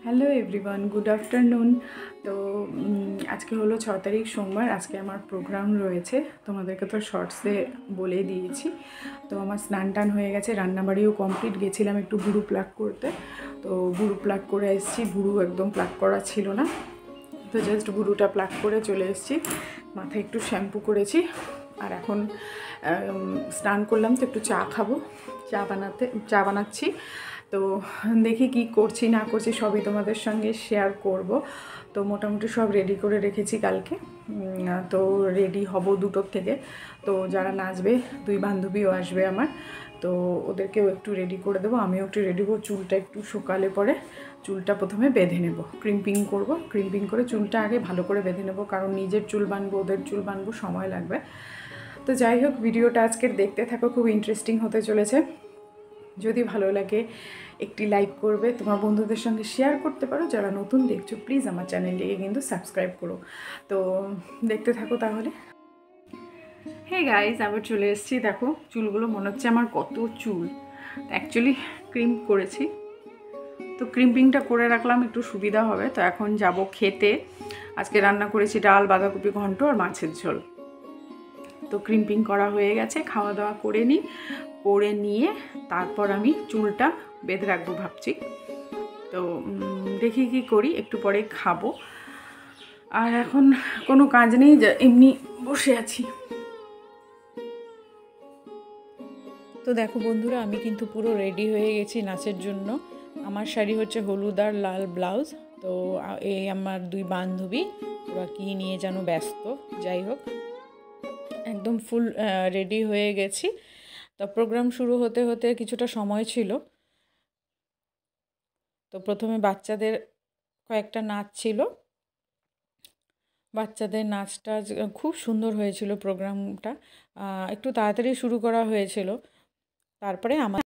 Hello everyone, good afternoon. তো আজকে হলো 6 তারিখ সোমবার। আজকে আমার প্রোগ্রাম রয়েছে, তোমাদেরকে তো শর্টসে বলে দিয়েছি। তো আমার স্নান টান হয়ে গেছে, রান্নাবাড়িও কমপ্লিট। গেছিলাম একটু ভুরু প্লাক করতে, তো ভুরু প্লাক করে এসেছি। ভুরু একদম প্লাক করা ছিল না, তো জাস্ট ভুরুটা প্লাক করে চলে এসেছি। মাথায় একটু শ্যাম্পু করেছি, আর এখন স্নান করলাম, তো একটু চা খাবো। চা বানাচ্ছি। তো দেখি কি করছি না করছি সবই তোমাদের সঙ্গে শেয়ার করব। তো মোটামুটি সব রেডি করে রেখেছি কালকে। তো রেডি হব 2টোর থেকে। তো যারা নাচবে, 2 বান্ধবীও আসবে আমার, তো ওদেরকেও একটু রেডি করে দেবো, আমিও একটু রেডি হবো। চুলটা একটু সকালে পরে চুলটা প্রথমে বেঁধে নেব, ক্রিম্পিং করব। ক্রিম্পিং করে চুলটা আগে ভালো করে বেঁধে নেব, কারণ নিজের চুল বানবো, ওদের চুল বানবো, সময় লাগবে। তো যাই হোক, ভিডিওটা আজকের দেখতে থাকো, খুব ইন্টারেস্টিং হতে চলেছে। যদি ভালো লাগে একটি লাইক করবে, তোমার বন্ধুদের সঙ্গে শেয়ার করতে পারো। যারা নতুন দেখছো প্লিজ আমার চ্যানেলটিকে কিন্তু সাবস্ক্রাইব করো। তো দেখতে থাকো তাহলে। হে গাইজ, আবার চলে এসেছি। দেখো চুলগুলো, মনে হচ্ছে আমার কত চুল। অ্যাকচুয়ালি ক্রিম্প করেছি, তো ক্রিম্পিংটা করে রাখলাম, একটু সুবিধা হবে। তো এখন যাব খেতে। আজকে রান্না করেছি ডাল, বাঁধাকপি ঘন্ট আর মাছের ঝোল। তো ক্রিম্পিং করা হয়ে গেছে, খাওয়া দাওয়া করে নিই। করে নিয়ে তারপর আমি চুলটা বেঁধে রাখবো ভাবছি। তো দেখি কি করি, একটু পরে খাবো। আর এখন কোনো কাজ নেই, এমনি বসে আছি। তো দেখো বন্ধুরা, আমি কিন্তু পুরো রেডি হয়ে গেছি নাচের জন্য। আমার শাড়ি হচ্ছে হলুদ আর লাল ব্লাউজ। তো এই আমার 2 বান্ধবী, ওরা কী নিয়ে যেন ব্যস্ত। যাই হোক, একদম ফুল রেডি হয়ে গেছি। তো প্রোগ্রাম শুরু হতে হতে কিছুটা সময় ছিল। তো প্রথমে বাচ্চাদের কয়েকটা নাচ ছিল। বাচ্চাদের নাচটা খুব সুন্দর হয়েছিল। প্রোগ্রামটা একটু তাড়াতাড়ি শুরু করা হয়েছিল। তারপরে আমার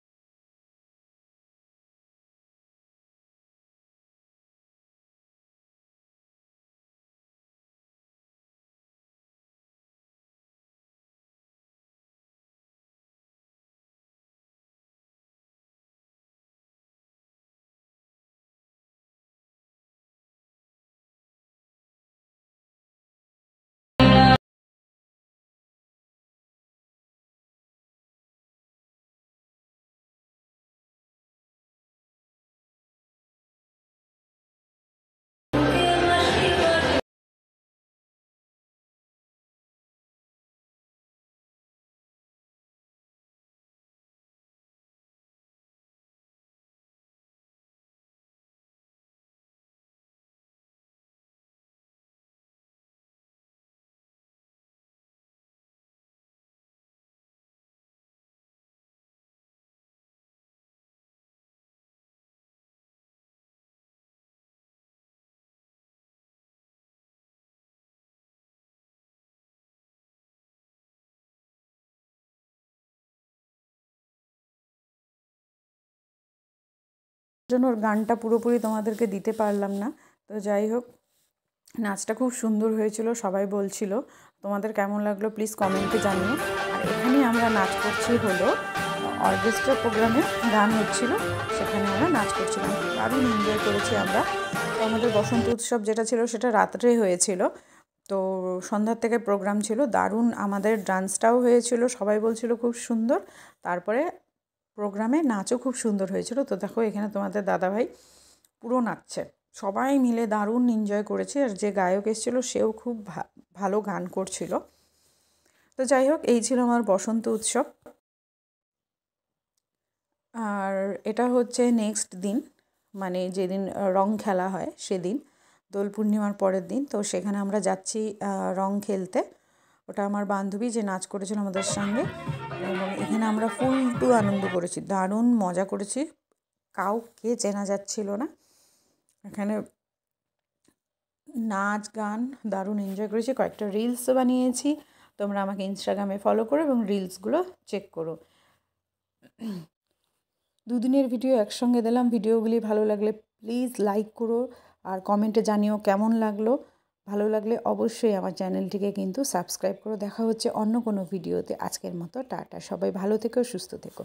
জন্য ওর গানটা পুরোপুরি তোমাদেরকে দিতে পারলাম না। তো যাই হোক, নাচটা খুব সুন্দর হয়েছিল, সবাই বলছিল। তোমাদের কেমন লাগলো প্লিজ কমেন্টে জানিও। আর এখানে আমরা নাচ করছি হলো অর্কেস্ট্রা প্রোগ্রামে গান হচ্ছিল, সেখানে আমরা নাচ করছিলাম। দারুণ এনজয় করেছি আমরা। তো আমাদের বসন্ত উৎসব যেটা ছিল সেটা রাত্রে হয়েছিল, তো সন্ধ্যার থেকে প্রোগ্রাম ছিল। দারুণ আমাদের ডান্সটাও হয়েছিল, সবাই বলছিল খুব সুন্দর। তারপরে প্রোগ্রামে নাচও খুব সুন্দর হয়েছিল। তো দেখো এখানে তোমাদের দাদাভাই পুরো নাচছে, সবাই মিলে দারুণ এনজয় করেছে। আর যে গায়ক এসেছিলো সেও খুব ভালো গান করছিল। তো যাই হোক, এই ছিল আমার বসন্ত উৎসব। আর এটা হচ্ছে নেক্সট দিন, মানে যেদিন রং খেলা হয় সেদিন, দোল পূর্ণিমার পরের দিন। তো সেখানে আমরা যাচ্ছি রং খেলতে। ওটা আমার বান্ধবী যে নাচ করেছিল আমাদের সঙ্গে, এবং এখানে আমরা ফুল টু আনন্দ করেছি, দারুণ মজা করেছি, কাউকে চেনা যাচ্ছিল না। এখানে নাচ গান দারুণ এনজয় করেছি, কয়েকটা রিলসও বানিয়েছি। তোমরা আমাকে ইনস্টাগ্রামে ফলো করো এবং রিলসগুলো চেক করো। 2 দিনের ভিডিও একসঙ্গে দিলাম। ভিডিওগুলি ভালো লাগলে প্লিজ লাইক করো, আর কমেন্টে জানিও কেমন লাগলো। ভালো লাগলে অবশ্যই আমার চ্যানেলটিকে কিন্তু সাবস্ক্রাইব করো। দেখা হচ্ছে অন্য কোনো ভিডিওতে। আজকের মতো টাটা, সবাই ভালো থেকো, সুস্থ থেকো।